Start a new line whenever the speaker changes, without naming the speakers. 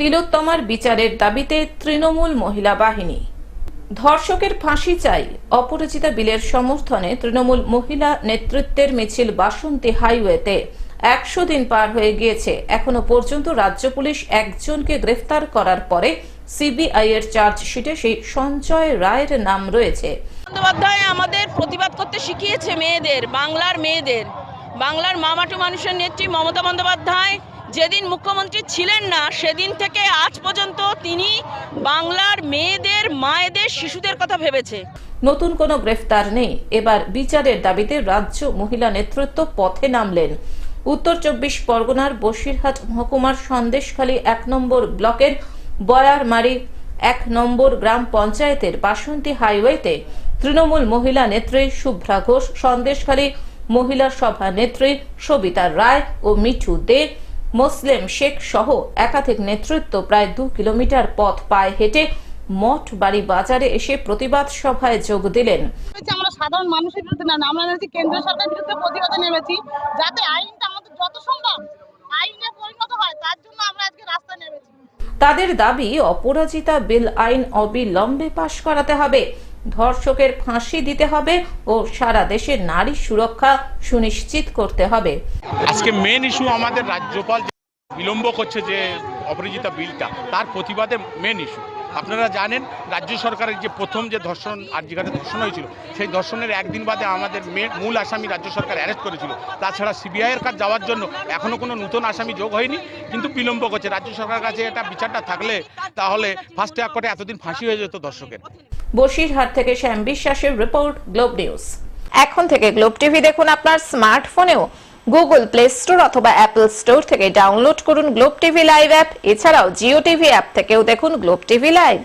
তিলোত্তমার বিচারের দাবিতে তৃণমূল মহিলা বাহিনী। ধর্ষকের ফাঁসি চাই অপরাজিতা বিলের সমর্থনে তৃণমূল মহিলা নেতৃত্বের মিছিল বাসন্তী হাইওয়েতে। 100 দিন পার হয়ে গিয়েছে, এখনো পর্যন্ত রাজ্য পুলিশ একজনকে গ্রেফতার করার পরে সিবিআই এর চার্জশিটে সেই সঞ্জয় রায়ের নাম রয়েছে।
বন্দ্যোপাধ্যায় আমাদের প্রতিবাদ করতে শিখিয়েছে মেয়েদের, বাংলার মামাটু মানুষের নেত্রী মমতা বন্দ্যোপাধ্যায় যেদিন মুখ্যমন্ত্রী ছিলেন না সেদিন থেকে আজ পর্যন্ত তিনি বাংলার মেয়েদের, মায়েদের, শিশুদের কথা ভেবেছে।
নতুন কোনো গ্রেফতার নেই, এবার বিচারের দাবিতে রাজ্য মহিলা নেতৃত্ব পথে নামলেন। উত্তর 24 পরগনার বসিরহাট মহকুমার সন্দেশখালী 1 নম্বর ব্লকের বয়ারমারি 1 নম্বর গ্রাম পঞ্চায়েতের বাসন্তী হাইওয়েতে তৃণমূল মহিলা নেত্রী শুভ্রা ঘোষ, সন্দেশখালী মহিলা সভা নেত্রী সবিতা রায় ও মিঠু দে, মুসলিম শেখ সহ একাধিক নেতৃত্ব প্রায় 2 কিলোমিটার পথ পায়ে হেঁটে মঠ বাড়ি বাজারে এসে প্রতিবাদ সভায় যোগ দিলেন।
আমরা সাধারণ মানুষের বিরুদ্ধে না, আমরা কেন্দ্র সরকারের বিরুদ্ধে প্রতিবাদে নেমেছি, যাতে আইনটা আমাদের যত সম্ভব আইনে পরিণত হয়, তার জন্য আমরা আজকে রাস্তায় নেমেছি।
তাদের দাবি অপরাজিতা বিল আইন অবিলম্বে পাশ করাতে হবে, ধর্ষকের ফাঁসি দিতে হবে ও সারা দেশে নারী সুরক্ষা সুনিশ্চিত করতে হবে।
আজকে মেন ইস্যু আমাদের রাজ্যপাল বিলম্ব করছে যে অপরাজিতা বিলটা, তার প্রতিবাদে মেন ইস্যু। আপনারা জানেন রাজ্য সরকারের যে প্রথম যে ধর্ষণ আরজিকরে ধর্ষণ হয়েছিল, সেই ধর্ষণের একদিন বাদে আমাদের মূল আসামি রাজ্য সরকার অ্যারেস্ট করেছিল। তাছাড়া সিবিআইয়ের কাছে যাওয়ার জন্য এখনো কোনো নতুন আসামি যোগ হয়নি, কিন্তু বিলম্ব করছে। রাজ্য সরকারের কাছে এটা বিচারটা থাকলে তাহলে ফার্স্ট ট্র্যাক কোর্টে এতদিন ফাঁসি হয়ে যেত ধর্ষকের।
বসিরহাট থেকে শ্যাম বিশ্বাসের রিপোর্ট, গ্লোব নিউজ। এখন থেকে গ্লোব টিভি দেখুন আপনার স্মার্টফোনেও। গুগল প্লে স্টোর অথবা অ্যাপল স্টোর থেকে ডাউনলোড করুন গ্লোব টিভি লাইভ অ্যাপ। এছাড়াও জিও টিভি অ্যাপ থেকেও দেখুন গ্লোব টিভি লাইভ।